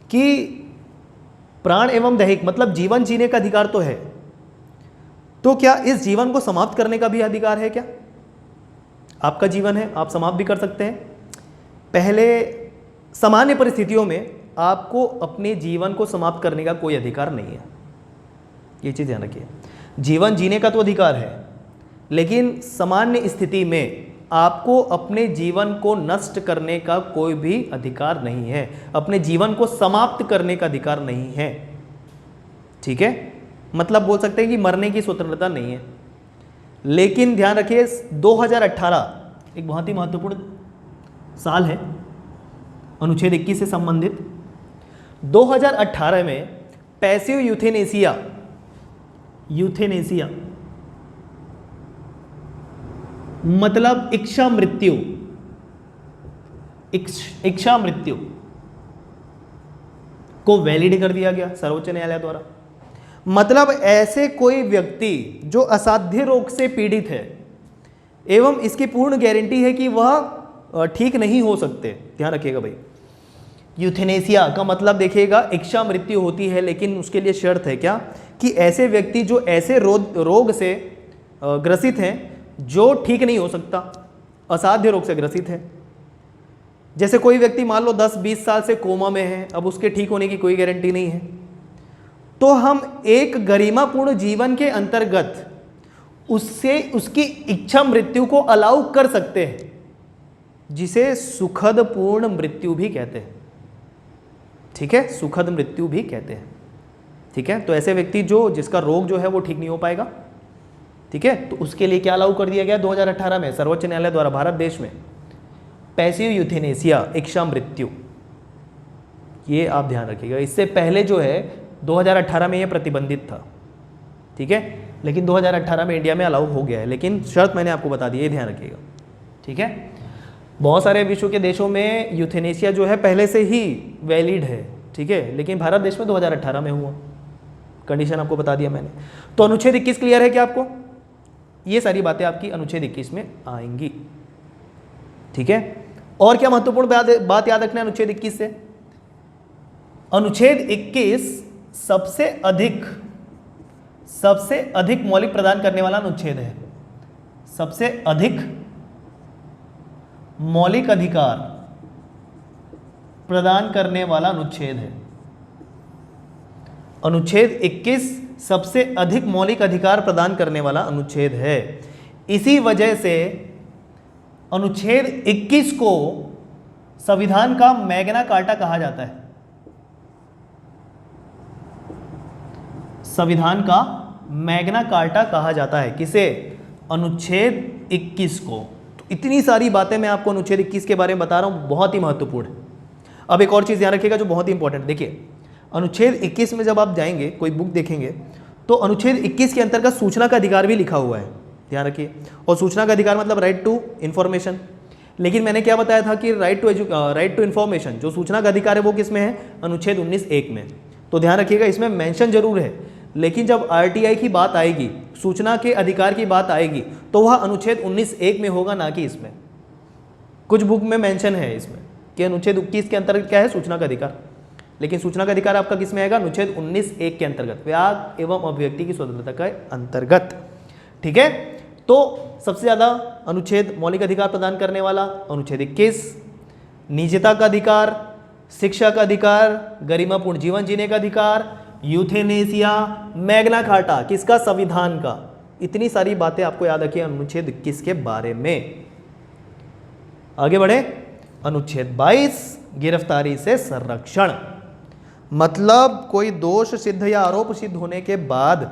कि प्राण एवं दैहिक, मतलब जीवन जीने का अधिकार तो है, तो क्या इस जीवन को समाप्त करने का भी अधिकार है? क्या आपका जीवन है, आप समाप्त भी कर सकते हैं। पहले सामान्य परिस्थितियों में आपको अपने जीवन को समाप्त करने का कोई अधिकार नहीं है, ये चीज़ ध्यान रखिए। जीवन जीने का तो अधिकार है, लेकिन सामान्य स्थिति में आपको अपने जीवन को नष्ट करने का कोई भी अधिकार नहीं है, अपने जीवन को समाप्त करने का अधिकार नहीं है। ठीक है, मतलब बोल सकते हैं कि मरने की स्वतंत्रता नहीं है। लेकिन ध्यान रखिए 2018 एक बहुत ही महत्वपूर्ण साल है अनुच्छेद 21 से संबंधित। 2018 में पैसिव यूथेनेसिया मतलब इच्छा मृत्यु को वैलिड कर दिया गया सर्वोच्च न्यायालय द्वारा। मतलब ऐसे कोई व्यक्ति जो असाध्य रोग से पीड़ित है एवं इसकी पूर्ण गारंटी है कि वह ठीक नहीं हो सकते, ध्यान रखिएगा भाई। यूथेनेसिया का मतलब देखिएगा इच्छा मृत्यु होती है, लेकिन उसके लिए शर्त है क्या, कि ऐसे व्यक्ति जो ऐसे रोग से ग्रसित हैं जो ठीक नहीं हो सकता, असाध्य रोग से ग्रसित है। जैसे कोई व्यक्ति मान लो 10-20 साल से कोमा में है, अब उसके ठीक होने की कोई गारंटी नहीं है, तो हम एक गरिमापूर्ण जीवन के अंतर्गत उससे उसकी इच्छा मृत्यु को अलाउ कर सकते हैं, जिसे सुखद पूर्ण मृत्यु भी कहते हैं। ठीक है, सुखद मृत्यु भी कहते हैं। ठीक है, तो ऐसे व्यक्ति जिसका रोग जो है वो ठीक नहीं हो पाएगा, ठीक है, तो उसके लिए क्या लागू कर दिया गया 2018 में सर्वोच्च न्यायालय द्वारा भारत देश में? पैसिव यूथेनेसिया, इच्छा मृत्यु। ये आप ध्यान रखिएगा। इससे पहले जो है 2018 में ये प्रतिबंधित था, ठीक है, लेकिन 2018 में इंडिया में अलाउ हो गया है, लेकिन शर्त मैंने आपको बता दी, ये ध्यान रखिएगा, ठीक है। बहुत सारे विश्व के देशों में यूथेनेसिया जो है पहले से ही वैलिड है, ठीक है, लेकिन भारत देश में 2018 में हुआ, कंडीशन आपको बता दिया मैंने। तो अनुच्छेद 21 क्लियर है क्या आपको? ये सारी बातें आपकी अनुच्छेद 21 में आएंगी, ठीक है। और क्या महत्वपूर्ण बात याद रखना है अनुच्छेद 21 से? अनुच्छेद 21 सबसे अधिक मौलिक प्रदान करने वाला अनुच्छेद है, सबसे अधिक मौलिक अधिकार प्रदान करने वाला अनुच्छेद है। अनुच्छेद 21 सबसे अधिक मौलिक अधिकार प्रदान करने वाला अनुच्छेद है। इसी वजह से अनुच्छेद 21 को संविधान का मैग्ना कार्टा कहा जाता है, संविधान का मैग्ना कार्टा कहा जाता है। किसे? अनुच्छेद 21 को। तो इतनी सारी बातें मैं आपको अनुच्छेद 21 के बारे में बता रहा हूं, बहुत ही महत्वपूर्ण है। अब एक और चीज़ ध्यान रखिएगा जो बहुत ही इंपॉर्टेंट, देखिए अनुच्छेद 21 में जब आप जाएंगे, कोई बुक देखेंगे तो अनुच्छेद 21 के अंतर्गत सूचना का अधिकार भी लिखा हुआ है, ध्यान रखिए। और सूचना का अधिकार मतलब राइट टू इन्फॉर्मेशन, लेकिन मैंने क्या बताया था कि राइट टू इन्फॉर्मेशन जो सूचना का अधिकार है वो किस में है? अनुच्छेद 19(1) में। तो ध्यान रखिएगा इसमें मेंशन जरूर है, लेकिन जब आरटीआई की बात आएगी, सूचना के अधिकार की बात आएगी, तो वह अनुच्छेद 19(1) में होगा, ना कि इसमें। कुछ बुक में मेंशन है इसमें कि अनुच्छेद 21 के अंतर्गत क्या है? सूचना का अधिकार, लेकिन सूचना का अधिकार आपका किस में आएगा? अनुच्छेद 19(1) के अंतर्गत, व्याग एवं अभिव्यक्ति की स्वतंत्रता के अंतर्गत, ठीक है। तो सबसे ज्यादा अनुच्छेद मौलिक अधिकार प्रदान करने वाला अनुच्छेद 21, निजता का अधिकार, शिक्षा का अधिकार, गरिमापूर्ण जीवन जीने का अधिकार, यूथेनेसिया, मैग्ना कार्टा, किसका? संविधान का। इतनी सारी बातें आपको याद रखिए अनुच्छेद 21 के बारे में। आगे बढ़े, अनुच्छेद 22 गिरफ्तारी से संरक्षण। मतलब कोई दोष सिद्ध या आरोप सिद्ध होने के बाद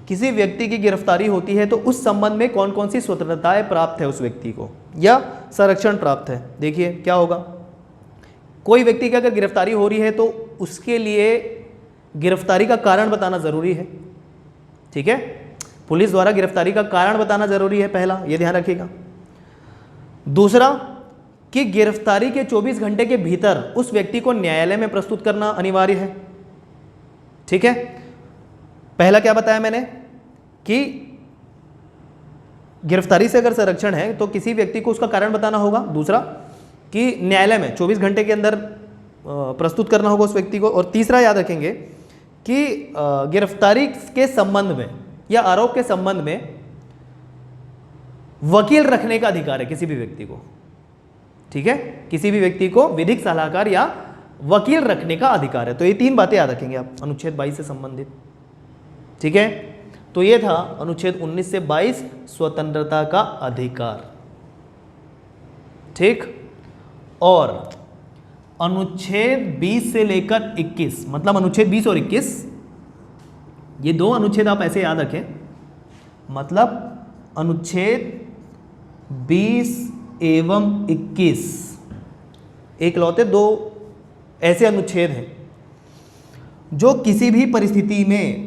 किसी व्यक्ति की गिरफ्तारी होती है तो उस संबंध में कौन कौन सी स्वतंत्रताएं प्राप्त है उस व्यक्ति को, या संरक्षण प्राप्त है। देखिए क्या होगा, कोई व्यक्ति की अगर गिरफ्तारी हो रही है तो उसके लिए गिरफ्तारी का कारण बताना जरूरी है, ठीक है। पुलिस द्वारा गिरफ्तारी का कारण बताना जरूरी है, पहला ये ध्यान रखिएगा। दूसरा कि गिरफ्तारी के 24 घंटे के भीतर उस व्यक्ति को न्यायालय में प्रस्तुत करना अनिवार्य है, ठीक है। पहला क्या बताया मैंने कि गिरफ्तारी से अगर संरक्षण है तो किसी व्यक्ति को उसका कारण बताना होगा। दूसरा कि न्यायालय में 24 घंटे के अंदर प्रस्तुत करना होगा उस व्यक्ति को। और तीसरा याद रखेंगे कि गिरफ्तारी के संबंध में या आरोप के संबंध में वकील रखने का अधिकार है किसी भी व्यक्ति को, ठीक है। किसी भी व्यक्ति को विधिक सलाहकार या वकील रखने का अधिकार है। तो ये तीन बातें याद रखेंगे आप अनुच्छेद 22 से संबंधित, ठीक है। तो ये था अनुच्छेद 19 से 22 स्वतंत्रता का अधिकार, ठीक। और अनुच्छेद 20 से लेकर 21, मतलब अनुच्छेद 20 और 21, ये दो अनुच्छेद आप ऐसे याद रखें, मतलब अनुच्छेद 20 एवं 21 एक लौते दो ऐसे अनुच्छेद हैं जो किसी भी परिस्थिति में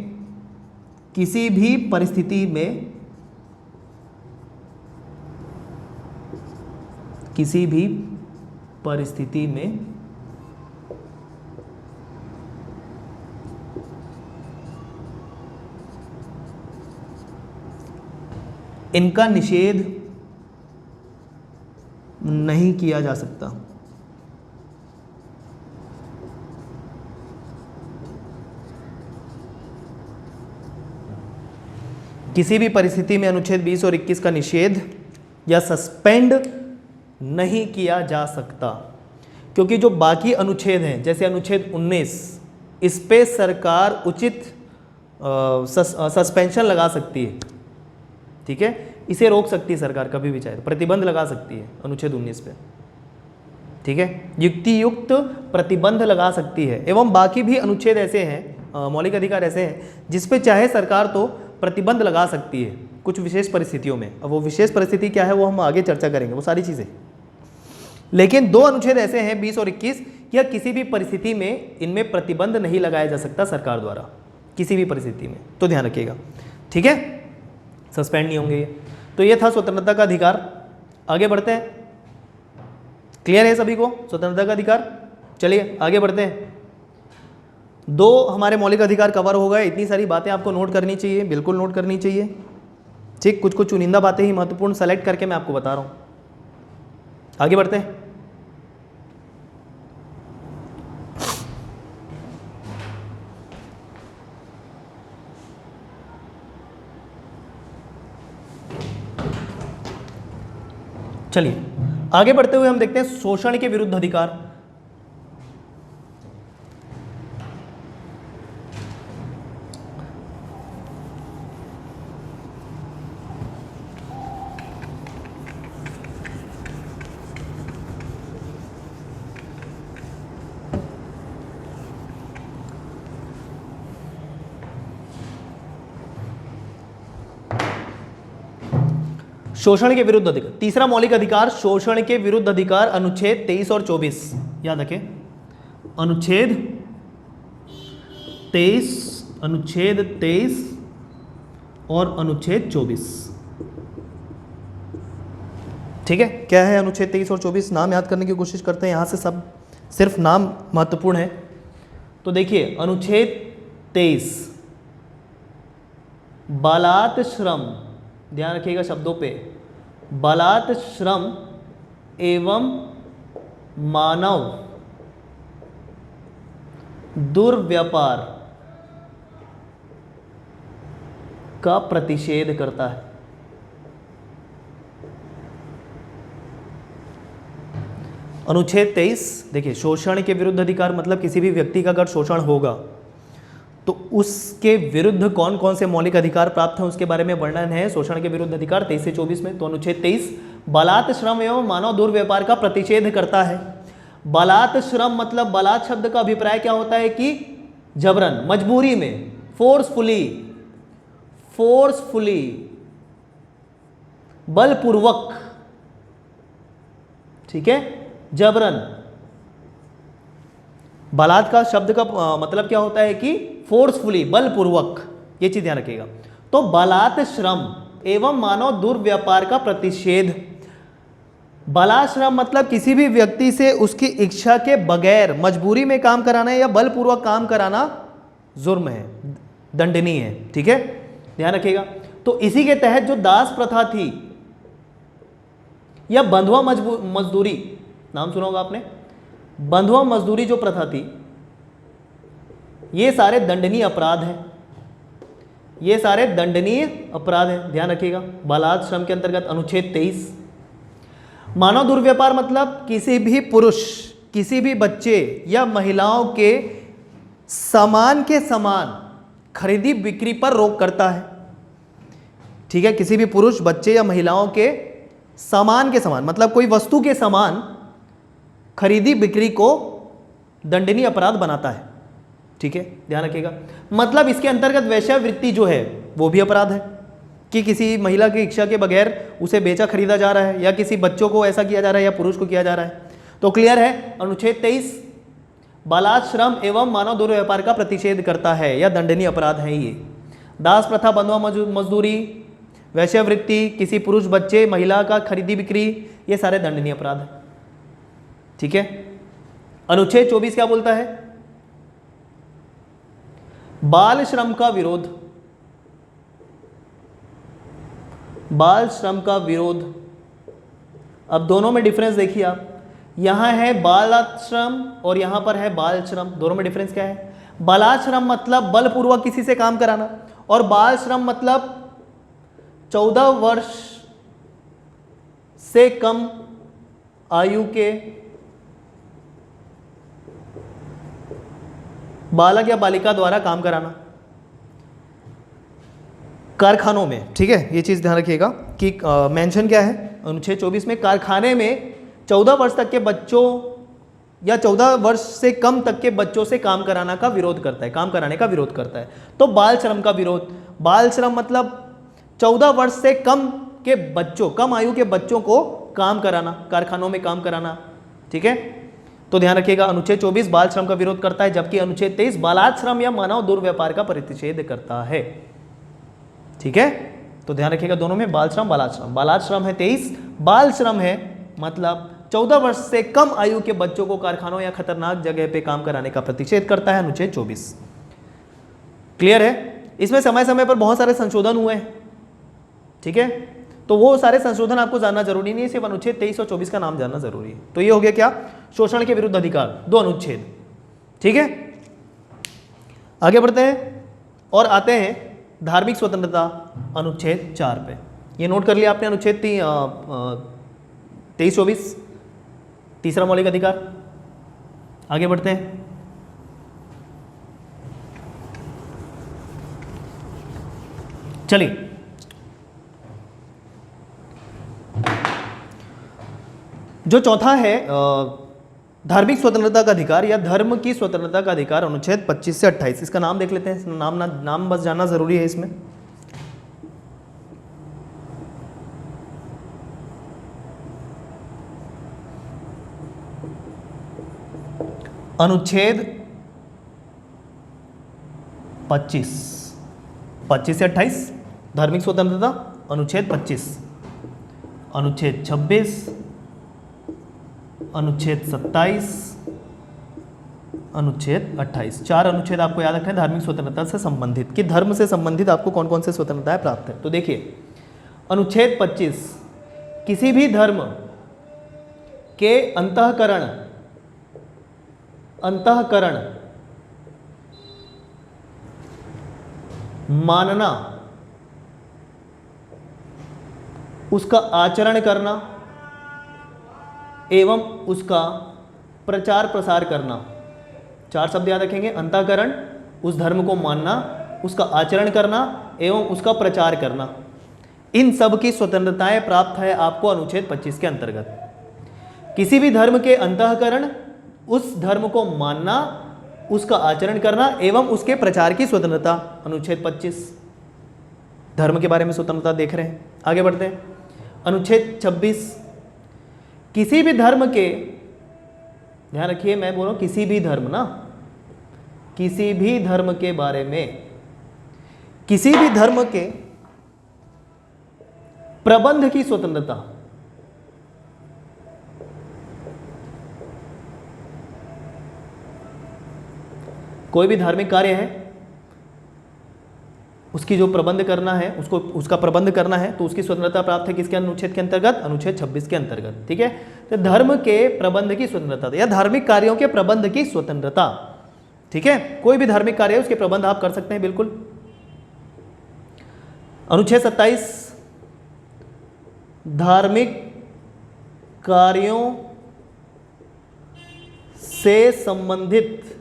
इनका निषेध नहीं किया जा सकता। किसी भी परिस्थिति में अनुच्छेद 20 और 21 का निषेध या सस्पेंड नहीं किया जा सकता, क्योंकि जो बाकी अनुच्छेद हैं जैसे अनुच्छेद 19, इस पे सरकार उचित सस्पेंशन लगा सकती है, ठीक है। इसे रोक सकती है सरकार कभी भी चाहे तो, प्रतिबंध लगा सकती है अनुच्छेद 19 पे, ठीक है। युक्तियुक्त प्रतिबंध लगा सकती है। एवं बाकी भी अनुच्छेद ऐसे हैं, मौलिक अधिकार ऐसे हैं जिस पे चाहे सरकार तो प्रतिबंध लगा सकती है कुछ विशेष परिस्थितियों में। अब वो विशेष परिस्थिति क्या है वो हम आगे चर्चा करेंगे, वो सारी चीज़ें। लेकिन दो अनुच्छेद ऐसे हैं 20 और 21 या किसी भी परिस्थिति में इनमें प्रतिबंध नहीं लगाया जा सकता सरकार द्वारा, किसी भी परिस्थिति में, तो ध्यान रखिएगा। ठीक है, सस्पेंड नहीं होंगे ये। तो ये था स्वतंत्रता का अधिकार। आगे बढ़ते हैं। क्लियर है सभी को स्वतंत्रता का अधिकार? चलिए आगे बढ़ते हैं। 2 हमारे मौलिक अधिकार कवर हो गए। इतनी सारी बातें आपको नोट करनी चाहिए, बिल्कुल नोट करनी चाहिए। ठीक, कुछ कुछ चुनिंदा बातें ही महत्वपूर्ण सेलेक्ट करके मैं आपको बता रहा हूं। आगे बढ़ते हैं। चलिए आगे बढ़ते हुए हम देखते हैं शोषण के विरुद्ध अधिकार। शोषण के विरुद्ध अधिकार, तीसरा मौलिक अधिकार शोषण के विरुद्ध अधिकार, अनुच्छेद 23 और 24 याद रखें। अनुच्छेद 23 और अनुच्छेद 24। ठीक है, क्या है अनुच्छेद 23 और 24? नाम याद करने की कोशिश करते हैं, यहां से सब सिर्फ नाम महत्वपूर्ण है। तो देखिए अनुच्छेद 23 बालात श्रम, ध्यान रखिएगा शब्दों पे, बालात श्रम एवं मानव दुर्व्यापार का प्रतिषेध करता है। अनुच्छेद 23 देखिए, शोषण के विरुद्ध अधिकार मतलब किसी भी व्यक्ति का अगर शोषण होगा तो उसके विरुद्ध कौन कौन से मौलिक अधिकार प्राप्त हैं उसके बारे में वर्णन है शोषण के विरुद्ध अधिकार 23 से 24 में। तो अनुच्छेद 23 बालात श्रम एवं मानव दुर्व्यापार का प्रतिषेध करता है। बालात श्रम मतलब बालात शब्द का अभिप्राय क्या होता है कि जबरन, मजबूरी में, फोर्सफुली, बलपूर्वक, ठीक है, जबरन। बालात का शब्द का मतलब क्या होता है कि फोर्सफुली, बलपूर्वक, ये चीज ध्यान रखिएगा। तो बालात श्रम एवं मानव दुर्व्यापार का प्रतिषेध। बालात श्रम मतलब किसी भी व्यक्ति से उसकी इच्छा के बगैर मजबूरी में काम कराना या बलपूर्वक काम कराना जुर्म है, दंडनीय है। ठीक है, ध्यान रखिएगा। तो इसी के तहत जो दास प्रथा थी या बंधुआ मजदूरी, नाम सुना होगा आपने, बंधुआ मजदूरी जो प्रथा थी, ये सारे दंडनीय अपराध हैं, ये सारे दंडनीय अपराध हैं, ध्यान रखिएगा। बालात श्रम के अंतर्गत अनुच्छेद 23। मानव दुर्व्यापार मतलब किसी भी पुरुष, किसी भी बच्चे या महिलाओं के सामान के समान खरीदी बिक्री पर रोक करता है। ठीक है, किसी भी पुरुष, बच्चे या महिलाओं के सामान के समान मतलब कोई वस्तु के समान खरीदी बिक्री को दंडनीय अपराध बनाता है। ठीक है, ध्यान रखिएगा। मतलब इसके अंतर्गत वेश्यावृत्ति जो है वो भी अपराध है कि किसी महिला की इच्छा के बगैर उसे बेचा खरीदा जा रहा है या किसी बच्चों को ऐसा किया जा रहा है या पुरुष को किया जा रहा है। तो क्लियर है, अनुच्छेद 23 बालात श्रम एवं मानव दुर्व्यापार का प्रतिषेध करता है या दंडनीय अपराध है ये। दास प्रथा, बंधुआ मजदूरी, वेश्यावृत्ति, किसी पुरुष, बच्चे, महिला का खरीदी बिक्री, ये सारे दंडनीय अपराध है। ठीक है, अनुच्छेद 24 क्या बोलता है? बाल श्रम का विरोध। बाल श्रम का विरोध, अब दोनों में डिफरेंस देखिए आप, यहां है बालात श्रम और यहां पर है बाल श्रम। दोनों में डिफरेंस क्या है? बालात श्रम मतलब बलपूर्वक किसी से काम कराना और बाल श्रम मतलब 14 वर्ष से कम आयु के बालक या बालिका द्वारा काम कराना कारखानों में। ठीक है, ये चीज़ ध्यान रखिएगा कि मेंशन क्या है अनुच्छेद 24 में, कारखाने में 14 वर्ष तक के बच्चों या 14 वर्ष से कम तक के बच्चों से काम कराना का विरोध करता है, काम कराने का विरोध करता है। तो बाल श्रम का विरोध, बाल श्रम मतलब 14 वर्ष से कम के बच्चों, कम आयु के बच्चों को काम कराना, कारखानों में काम कराना। ठीक है, तो ध्यान रखिएगा, अनुच्छेद 24 बाल श्रम का विरोध करता है, जबकि अनुच्छेद 23 बालाश्रम या मानव दुर्व्यापार का प्रतिषेध करता है। ठीक है, तो ध्यान रखिएगा दोनों में बाल श्रम बालाश्रम, बालाश्रम है 23, बाल श्रम है मतलब 14 वर्ष से कम आयु के बच्चों को कारखानों या खतरनाक जगह पे काम कराने का प्रतिषेध करता है अनुच्छेद 24। क्लियर है? इसमें समय समय पर बहुत सारे संशोधन हुए हैं। ठीक है, तो वो सारे संशोधन आपको जानना जरूरी नहीं है, सिर्फ अनुच्छेद 23 और 24 का नाम जानना जरूरी है। तो ये हो गया क्या, शोषण के विरुद्ध अधिकार, 2 अनुच्छेद। ठीक है, आगे बढ़ते हैं और आते हैं धार्मिक स्वतंत्रता अनुच्छेद 4 पे। ये नोट कर लिया आपने, अनुच्छेद 23-24 तीसरा मौलिक अधिकार। आगे बढ़ते हैं, चलिए जो चौथा है धार्मिक स्वतंत्रता का अधिकार या धर्म की स्वतंत्रता का अधिकार, अनुच्छेद 25 से 28। इसका नाम देख लेते हैं, नाम बस जानना जरूरी है इसमें। अनुच्छेद 25 से 28 धार्मिक स्वतंत्रता, अनुच्छेद 25, अनुच्छेद 26, अनुच्छेद 27, अनुच्छेद 28। 4 अनुच्छेद आपको याद रखना है धार्मिक स्वतंत्रता से संबंधित, कि धर्म से संबंधित आपको कौन कौन से स्वतंत्रताएं प्राप्त है। तो देखिए, अनुच्छेद 25 किसी भी धर्म के अंतःकरण मानना, उसका आचरण करना एवं उसका प्रचार प्रसार करना। 4 शब्द याद रखेंगे, अंतःकरण, उस धर्म को मानना, उसका आचरण करना एवं उसका प्रचार करना। इन सब की स्वतंत्रताएं प्राप्त है आपको अनुच्छेद 25 के अंतर्गत। किसी भी धर्म के अंतःकरण, उस धर्म को मानना, उसका आचरण करना एवं उसके प्रचार की स्वतंत्रता, अनुच्छेद 25। धर्म के बारे में स्वतंत्रता देख रहे हैं। आगे बढ़ते हैं, अनुच्छेद 26 किसी भी धर्म के, ध्यान रखिए मैं बोल रहा हूं किसी भी धर्म ना, किसी भी धर्म के बारे में, किसी भी धर्म के प्रबंध की स्वतंत्रता। कोई भी धार्मिक कार्य है, उसकी जो प्रबंध करना है, उसका प्रबंध करना है, तो उसकी स्वतंत्रता प्राप्त है किसके अनुच्छेद के अंतर्गत, अनुच्छेद 26 के अंतर्गत। ठीक है, तो धर्म के प्रबंध की स्वतंत्रता या धार्मिक कार्यों के प्रबंध की स्वतंत्रता। ठीक है, कोई भी धार्मिक कार्य है उसके प्रबंध आप कर सकते हैं बिल्कुल। अनुच्छेद 27 धार्मिक कार्यों से संबंधित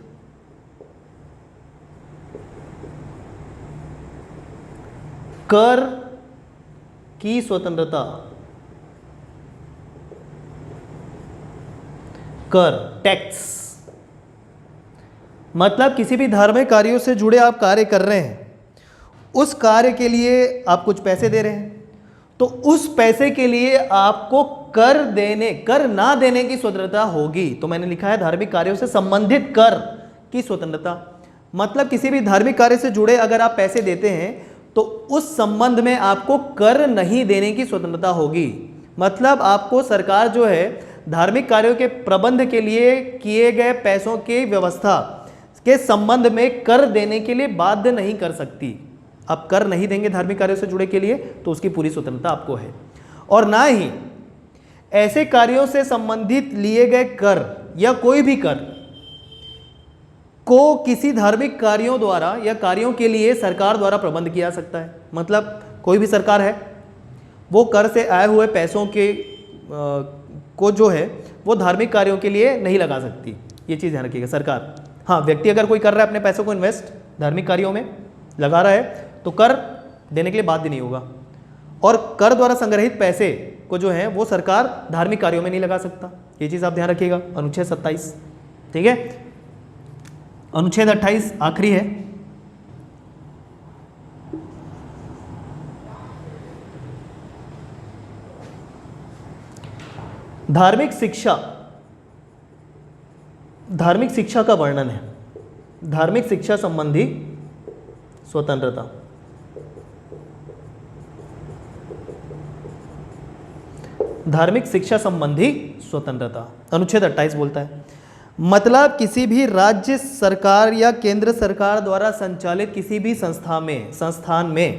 कर की स्वतंत्रता। कर, टैक्स, मतलब किसी भी धार्मिक कार्यों से जुड़े आप कार्य कर रहे हैं, उस कार्य के लिए आप कुछ पैसे दे रहे हैं, तो उस पैसे के लिए आपको कर ना देने की स्वतंत्रता होगी। तो मैंने लिखा है धार्मिक कार्यों से संबंधित कर की स्वतंत्रता, मतलब किसी भी धार्मिक कार्य से जुड़े अगर आप पैसे देते हैं तो उस संबंध में आपको कर नहीं देने की स्वतंत्रता होगी। मतलब आपको सरकार जो है धार्मिक कार्यों के प्रबंध के लिए किए गए पैसों की व्यवस्था के संबंध में कर देने के लिए बाध्य नहीं कर सकती। आप कर नहीं देंगे धार्मिक कार्यों से जुड़े के लिए तो उसकी पूरी स्वतंत्रता आपको है। और ना ही ऐसे कार्यों से संबंधित लिए गए कर या कोई भी कर को किसी धार्मिक कार्यों द्वारा या कार्यों के लिए सरकार द्वारा प्रबंध किया जा सकता है। मतलब कोई भी सरकार है वो कर से आए हुए पैसों के को जो है वो धार्मिक कार्यों के लिए नहीं लगा सकती। ये चीज़ ध्यान रखिएगा सरकार। हाँ, व्यक्ति अगर कोई कर रहा है अपने पैसों को इन्वेस्ट धार्मिक कार्यों में लगा रहा है तो कर देने के लिए बाध्य नहीं होगा। और कर द्वारा संग्रहित पैसे को जो है वो सरकार धार्मिक कार्यों में नहीं लगा सकता। ये चीज़ आप ध्यान रखिएगा। अनुच्छेद 27। ठीक है, अनुच्छेद 28 आखिरी है। धार्मिक शिक्षा धार्मिक शिक्षा का वर्णन है, धार्मिक शिक्षा संबंधी स्वतंत्रता। धार्मिक शिक्षा संबंधी स्वतंत्रता अनुच्छेद 28 बोलता है, मतलब किसी भी राज्य सरकार या केंद्र सरकार द्वारा संचालित किसी भी संस्थान में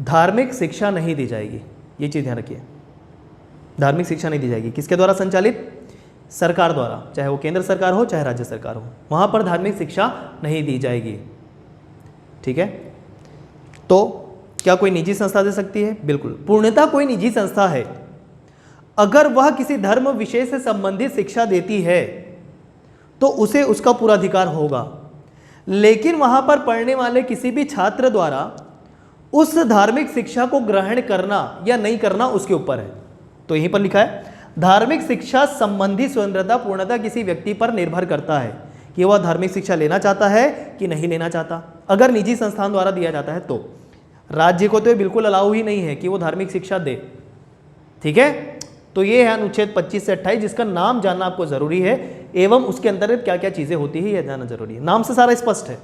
धार्मिक शिक्षा नहीं दी जाएगी। ये चीज़ ध्यान रखिए, धार्मिक शिक्षा नहीं दी जाएगी। किसके द्वारा संचालित? सरकार द्वारा, चाहे वो केंद्र सरकार हो चाहे राज्य सरकार हो, वहाँ पर धार्मिक शिक्षा नहीं दी जाएगी। ठीक है, तो क्या कोई निजी संस्था दे सकती है? बिल्कुल, पूर्णतः कोई निजी संस्था है अगर वह किसी धर्म विशेष से संबंधित शिक्षा देती है तो उसे उसका पूरा अधिकार होगा, लेकिन वहाँ पर पढ़ने वाले किसी भी छात्र द्वारा उस धार्मिक शिक्षा को ग्रहण करना या नहीं करना उसके ऊपर है। तो यहीं पर लिखा है, धार्मिक शिक्षा संबंधी स्वतंत्रता पूर्णतः किसी व्यक्ति पर निर्भर करता है कि वह धार्मिक शिक्षा लेना चाहता है कि नहीं लेना चाहता। अगर निजी संस्थान द्वारा दिया जाता है तो राज्य को तो ये बिल्कुल अलाउ ही नहीं है कि वो धार्मिक शिक्षा दे। ठीक है, तो ये है अनुच्छेद 25 से 28, जिसका नाम जानना आपको जरूरी है एवं उसके अंतर्गत क्या क्या चीजें होती है यह जानना जरूरी है। नाम से सारा स्पष्ट है।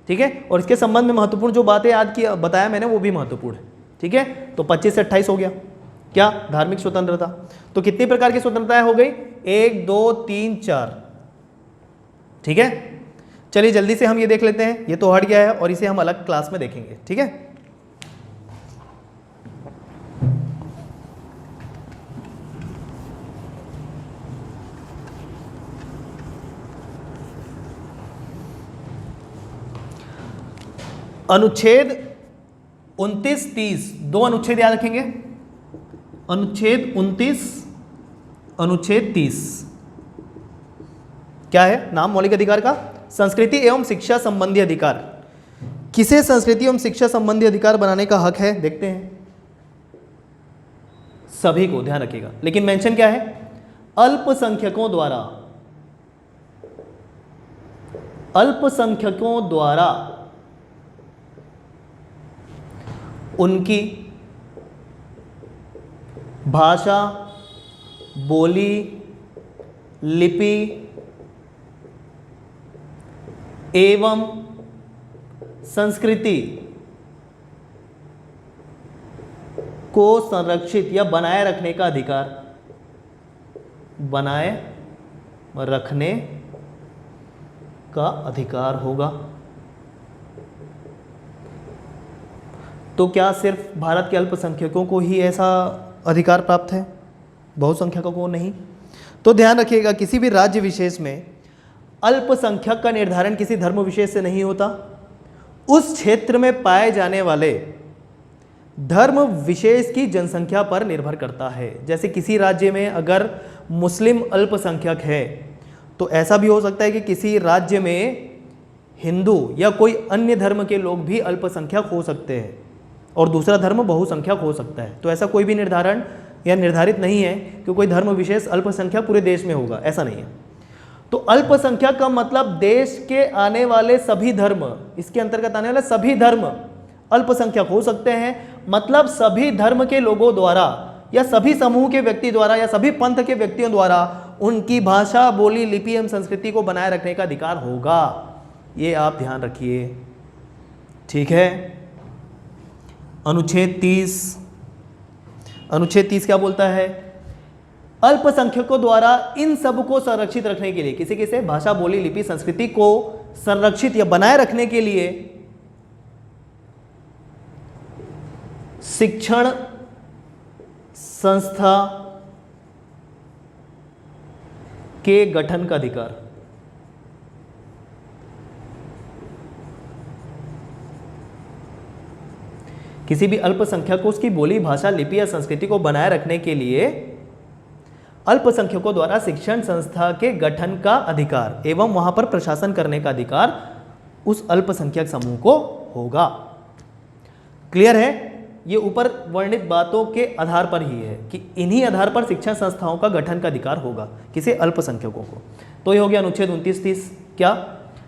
ठीक है, और इसके संबंध में महत्वपूर्ण जो बातें आज की बताया मैंने वो भी महत्वपूर्ण है। ठीक है, तो 25 से 28 हो गया क्या? धार्मिक स्वतंत्रता। तो कितनी प्रकार की स्वतंत्रताएं हो गई? 1 2 3 4। ठीक है, चलिए जल्दी से हम ये देख लेते हैं, ये तो हट गया है और इसे हम अलग क्लास में देखेंगे। ठीक है, अनुच्छेद 29 30, दो अनुच्छेद याद रखेंगे, अनुच्छेद 29 अनुच्छेद 30। क्या है नाम मौलिक अधिकार का? संस्कृति एवं शिक्षा संबंधी अधिकार। किसे संस्कृति एवं शिक्षा संबंधी अधिकार बनाने का हक है? देखते हैं, सभी को, ध्यान रखिएगा। लेकिन मेंशन क्या है? अल्पसंख्यकों द्वारा, अल्पसंख्यकों द्वारा उनकी भाषा, बोली, लिपि एवं संस्कृति को संरक्षित या बनाए रखने का अधिकार, बनाए रखने का अधिकार होगा। तो क्या सिर्फ भारत के अल्पसंख्यकों को ही ऐसा अधिकार प्राप्त है, बहुसंख्यकों को नहीं? तो ध्यान रखिएगा, किसी भी राज्य विशेष में अल्पसंख्यक का निर्धारण किसी धर्म विशेष से नहीं होता, उस क्षेत्र में पाए जाने वाले धर्म विशेष की जनसंख्या पर निर्भर करता है। जैसे किसी राज्य में अगर मुस्लिम अल्पसंख्यक है तो ऐसा भी हो सकता है कि किसी राज्य में हिंदू या कोई अन्य धर्म के लोग भी अल्पसंख्यक हो सकते हैं और दूसरा धर्म बहुसंख्यक हो सकता है। तो ऐसा कोई भी निर्धारण या निर्धारित नहीं है कि कोई धर्म विशेष अल्पसंख्यक पूरे देश में होगा, ऐसा नहीं है। तो अल्पसंख्यक का मतलब देश के आने वाले सभी धर्म, इसके अंतर्गत आने वाले सभी धर्म अल्पसंख्यक हो सकते हैं। मतलब सभी धर्म के लोगों द्वारा या सभी समूह के व्यक्ति द्वारा या सभी पंथ के व्यक्तियों द्वारा उनकी भाषा, बोली, लिपि एवं संस्कृति को बनाए रखने का अधिकार होगा। ये आप ध्यान रखिए। ठीक है, अनुच्छेद 30, अनुच्छेद 30 क्या बोलता है? अल्पसंख्यकों द्वारा इन सब को संरक्षित रखने के लिए, किसी किसे भाषा, बोली, लिपि, संस्कृति को संरक्षित या बनाए रखने के लिए शिक्षण संस्था के गठन का अधिकार। किसी भी अल्पसंख्यक को उसकी बोली, भाषा, लिपि या संस्कृति को बनाए रखने के लिए अल्पसंख्यकों द्वारा शिक्षण संस्था के गठन का अधिकार एवं वहां पर प्रशासन करने का अधिकार उस अल्पसंख्यक समूह को होगा। क्लियर है? ये ऊपर वर्णित बातों के आधार पर ही है कि इन्हीं आधार पर शिक्षण संस्थाओं का गठन का अधिकार होगा किसे? अल्पसंख्यकों को। तो ये हो गया अनुच्छेद 29 30। क्या?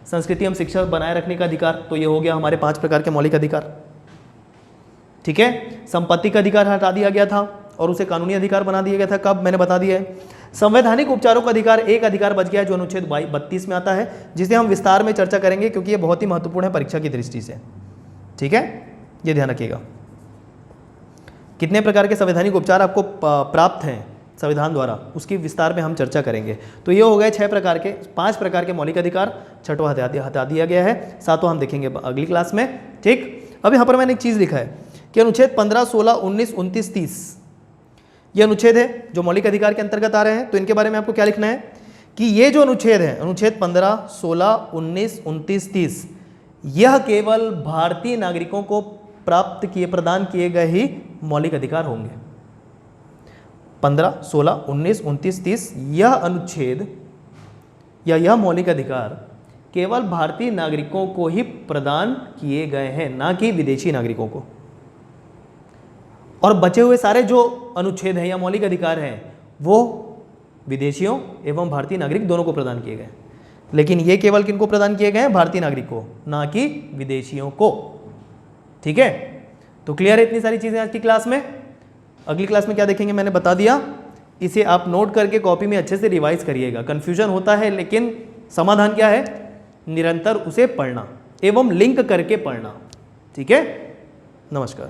संस्कृति एवं शिक्षा बनाए रखने का अधिकार। तो ये हो गया हमारे 5 प्रकार के मौलिक अधिकार। ठीक है, संपत्ति का अधिकार हटा दिया गया था और उसे कानूनी अधिकार बना दिया गया था। कब? मैंने बता दिया है। संवैधानिक उपचारों का अधिकार, एक अधिकार बच गया है जो अनुच्छेद 32 में आता है, जिसे हम विस्तार में चर्चा करेंगे क्योंकि ये बहुत ही महत्वपूर्ण है परीक्षा की दृष्टि से। ठीक है, ये ध्यान रखिएगा। कितने प्रकार के संवैधानिक उपचार आपको प्राप्त हैं संविधान द्वारा, उसकी विस्तार में हम चर्चा करेंगे। तो ये हो गए 5 प्रकार के मौलिक अधिकार, छठवां हटा दिया गया है, सातवां हम देखेंगे अगली क्लास में। ठीक, अब यहाँ पर मैंने एक चीज़ लिखा है कि अनुच्छेद 15, 16, 19, 29, 30 ये अनुच्छेद है जो मौलिक अधिकार के अंतर्गत आ रहे हैं। तो इनके बारे में आपको क्या लिखना है कि ये जो अनुच्छेद है, अनुच्छेद 15, 16, 19, 29, 30, यह केवल भारतीय नागरिकों को प्रदान किए गए ही मौलिक अधिकार होंगे। 15, 16, 19, 29, 30 यह अनुच्छेद या यह मौलिक अधिकार केवल भारतीय नागरिकों को ही प्रदान किए गए हैं, ना कि विदेशी नागरिकों को। और बचे हुए सारे जो अनुच्छेद हैं या मौलिक अधिकार हैं वो विदेशियों एवं भारतीय नागरिक दोनों को प्रदान किए गए, लेकिन ये केवल किनको प्रदान किए गए हैं? भारतीय नागरिक को, ना कि विदेशियों को। ठीक है, तो क्लियर है इतनी सारी चीजें आज की क्लास में। अगली क्लास में क्या देखेंगे मैंने बता दिया, इसे आप नोट करके कॉपी में अच्छे से रिवाइज करिएगा। कंफ्यूजन होता है लेकिन समाधान क्या है? निरंतर उसे पढ़ना एवं लिंक करके पढ़ना। ठीक है, नमस्कार।